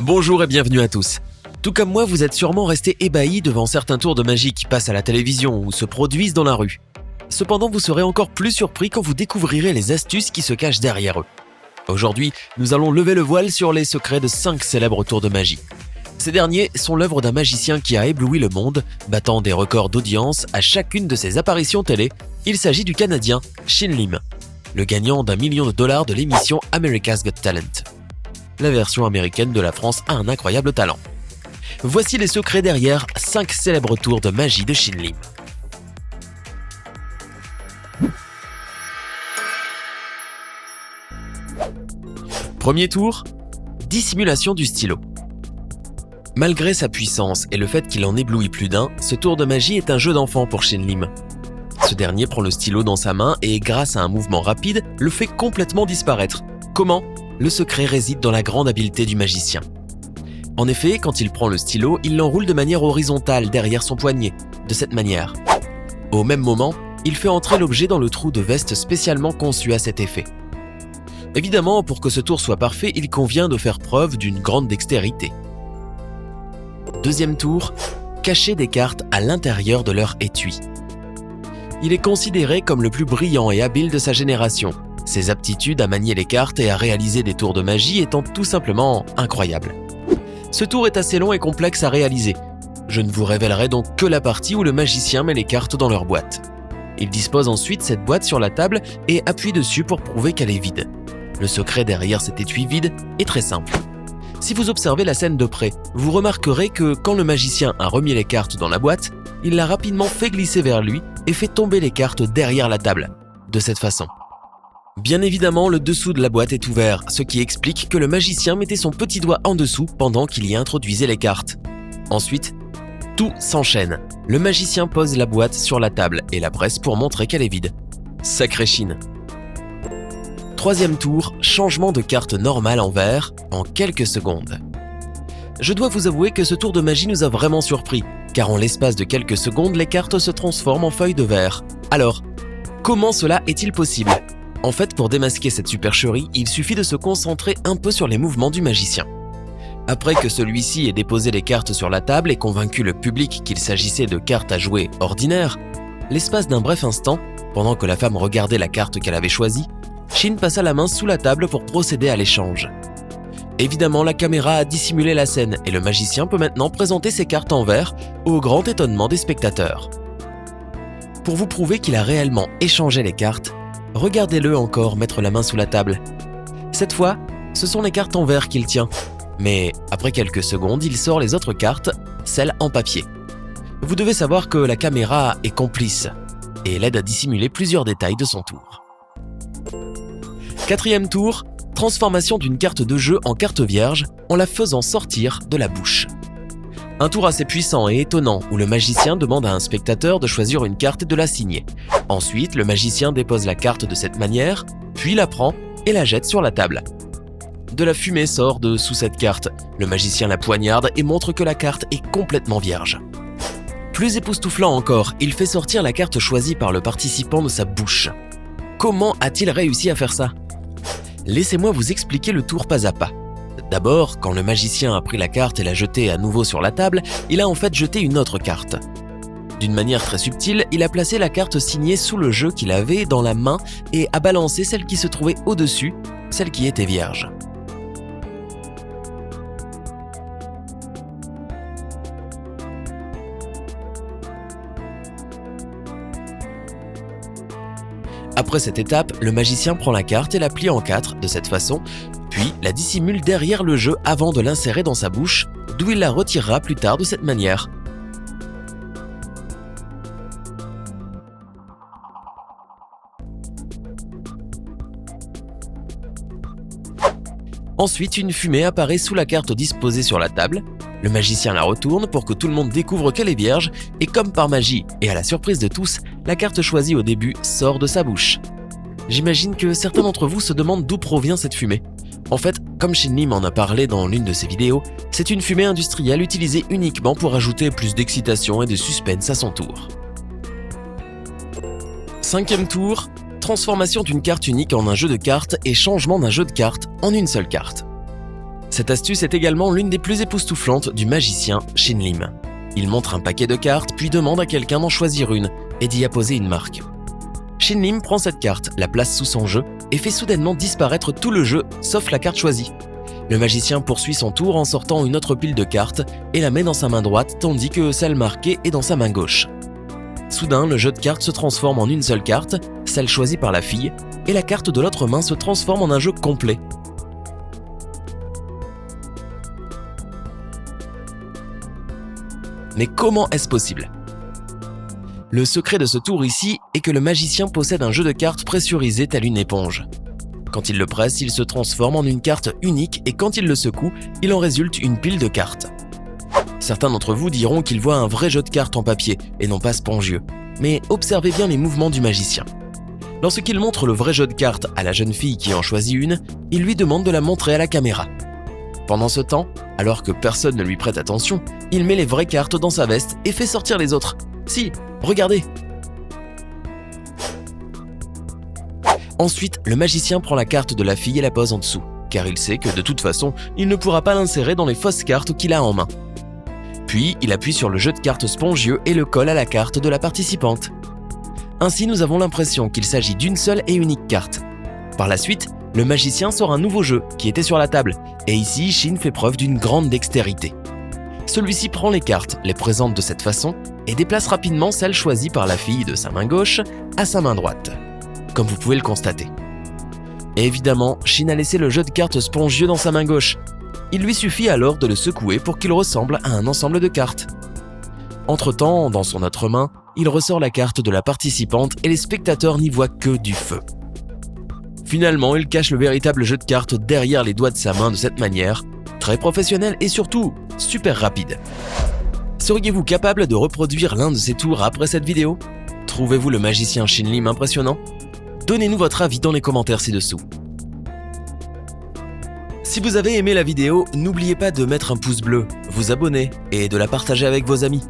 Bonjour et bienvenue à tous. Tout comme moi, vous êtes sûrement restés ébahis devant certains tours de magie qui passent à la télévision ou se produisent dans la rue. Cependant, vous serez encore plus surpris quand vous découvrirez les astuces qui se cachent derrière eux. Aujourd'hui, nous allons lever le voile sur les secrets de 5 célèbres tours de magie. Ces derniers sont l'œuvre d'un magicien qui a ébloui le monde, battant des records d'audience à chacune de ses apparitions télé. Il s'agit du Canadien Shin Lim, le gagnant d'1 million de dollars de l'émission America's Got Talent. La version américaine de la France a un incroyable talent. Voici les secrets derrière 5 célèbres tours de magie de Shin Lim. Premier tour, dissimulation du stylo. Malgré sa puissance et le fait qu'il en éblouit plus d'un, ce tour de magie est un jeu d'enfant pour Shin Lim. Ce dernier prend le stylo dans sa main et, grâce à un mouvement rapide, le fait complètement disparaître. Comment ? Le secret réside dans la grande habileté du magicien. En effet, quand il prend le stylo, il l'enroule de manière horizontale derrière son poignet, de cette manière. Au même moment, il fait entrer l'objet dans le trou de veste spécialement conçu à cet effet. Évidemment, pour que ce tour soit parfait, il convient de faire preuve d'une grande dextérité. Deuxième tour, cacher des cartes à l'intérieur de leur étui. Il est considéré comme le plus brillant et habile de sa génération, ses aptitudes à manier les cartes et à réaliser des tours de magie étant tout simplement incroyables. Ce tour est assez long et complexe à réaliser. Je ne vous révélerai donc que la partie où le magicien met les cartes dans leur boîte. Il dispose ensuite cette boîte sur la table et appuie dessus pour prouver qu'elle est vide. Le secret derrière cet étui vide est très simple. Si vous observez la scène de près, vous remarquerez que quand le magicien a remis les cartes dans la boîte, il l'a rapidement fait glisser vers lui et fait tomber les cartes derrière la table, de cette façon. Bien évidemment, le dessous de la boîte est ouvert, ce qui explique que le magicien mettait son petit doigt en dessous pendant qu'il y introduisait les cartes. Ensuite, tout s'enchaîne. Le magicien pose la boîte sur la table et la presse pour montrer qu'elle est vide. Sacré Shin. Troisième tour, changement de carte normale en verre en quelques secondes. Je dois vous avouer que ce tour de magie nous a vraiment surpris, car en l'espace de quelques secondes, les cartes se transforment en feuilles de verre. Alors, comment cela est-il possible ? En fait, pour démasquer cette supercherie, il suffit de se concentrer un peu sur les mouvements du magicien. Après que celui-ci ait déposé les cartes sur la table et convaincu le public qu'il s'agissait de cartes à jouer ordinaires, l'espace d'un bref instant, pendant que la femme regardait la carte qu'elle avait choisie, Shin passa la main sous la table pour procéder à l'échange. Évidemment, la caméra a dissimulé la scène et le magicien peut maintenant présenter ses cartes en verre au grand étonnement des spectateurs. Pour vous prouver qu'il a réellement échangé les cartes, regardez-le encore mettre la main sous la table. Cette fois, ce sont les cartes en verre qu'il tient. Mais après quelques secondes, il sort les autres cartes, celles en papier. Vous devez savoir que la caméra est complice et l'aide à dissimuler plusieurs détails de son tour. Quatrième tour, transformation d'une carte de jeu en carte vierge en la faisant sortir de la bouche. Un tour assez puissant et étonnant où le magicien demande à un spectateur de choisir une carte et de la signer. Ensuite, le magicien dépose la carte de cette manière, puis la prend et la jette sur la table. De la fumée sort de sous cette carte. Le magicien la poignarde et montre que la carte est complètement vierge. Plus époustouflant encore, il fait sortir la carte choisie par le participant de sa bouche. Comment a-t-il réussi à faire ça ? Laissez-moi vous expliquer le tour pas à pas. D'abord, quand le magicien a pris la carte et l'a jetée à nouveau sur la table, il a en fait jeté une autre carte. D'une manière très subtile, il a placé la carte signée sous le jeu qu'il avait dans la main et a balancé celle qui se trouvait au-dessus, celle qui était vierge. Après cette étape, le magicien prend la carte et la plie en 4 de cette façon, puis la dissimule derrière le jeu avant de l'insérer dans sa bouche, d'où il la retirera plus tard de cette manière. Ensuite, une fumée apparaît sous la carte disposée sur la table. Le magicien la retourne pour que tout le monde découvre qu'elle est vierge et comme par magie, et à la surprise de tous, la carte choisie au début sort de sa bouche. J'imagine que certains d'entre vous se demandent d'où provient cette fumée. En fait, comme Shin Lim en a parlé dans l'une de ses vidéos, c'est une fumée industrielle utilisée uniquement pour ajouter plus d'excitation et de suspense à son tour. Cinquième tour, transformation d'une carte unique en un jeu de cartes et changement d'un jeu de cartes en une seule carte. Cette astuce est également l'une des plus époustouflantes du magicien Shin Lim. Il montre un paquet de cartes puis demande à quelqu'un d'en choisir une et d'y apposer une marque. Shin Lim prend cette carte, la place sous son jeu et fait soudainement disparaître tout le jeu sauf la carte choisie. Le magicien poursuit son tour en sortant une autre pile de cartes et la met dans sa main droite tandis que celle marquée est dans sa main gauche. Soudain, le jeu de cartes se transforme en une seule carte, celle choisie par la fille, et la carte de l'autre main se transforme en un jeu complet. Mais comment est-ce possible ? Le secret de ce tour ici est que le magicien possède un jeu de cartes pressurisé tel une éponge. Quand il le presse, il se transforme en une carte unique et quand il le secoue, il en résulte une pile de cartes. Certains d'entre vous diront qu'ils voient un vrai jeu de cartes en papier et non pas spongieux. Mais observez bien les mouvements du magicien. Lorsqu'il montre le vrai jeu de cartes à la jeune fille qui en choisit une, il lui demande de la montrer à la caméra. Pendant ce temps, alors que personne ne lui prête attention, il met les vraies cartes dans sa veste et fait sortir les autres. Si, regardez! Ensuite, le magicien prend la carte de la fille et la pose en dessous, car il sait que de toute façon, il ne pourra pas l'insérer dans les fausses cartes qu'il a en main. Puis, il appuie sur le jeu de cartes spongieux et le colle à la carte de la participante. Ainsi, nous avons l'impression qu'il s'agit d'une seule et unique carte. Par la suite, le magicien sort un nouveau jeu qui était sur la table, et ici, Shin fait preuve d'une grande dextérité. Celui-ci prend les cartes, les présente de cette façon, et déplace rapidement celle choisie par la fille de sa main gauche à sa main droite, comme vous pouvez le constater. Et évidemment, Shin a laissé le jeu de cartes spongieux dans sa main gauche. Il lui suffit alors de le secouer pour qu'il ressemble à un ensemble de cartes. Entre-temps, dans son autre main, il ressort la carte de la participante et les spectateurs n'y voient que du feu. Finalement, il cache le véritable jeu de cartes derrière les doigts de sa main de cette manière, très professionnelle et surtout super rapide. Seriez-vous capable de reproduire l'un de ces tours après cette vidéo ? Trouvez-vous le magicien Shin Lim impressionnant ? Donnez-nous votre avis dans les commentaires ci-dessous. Si vous avez aimé la vidéo, n'oubliez pas de mettre un pouce bleu, vous abonner et de la partager avec vos amis.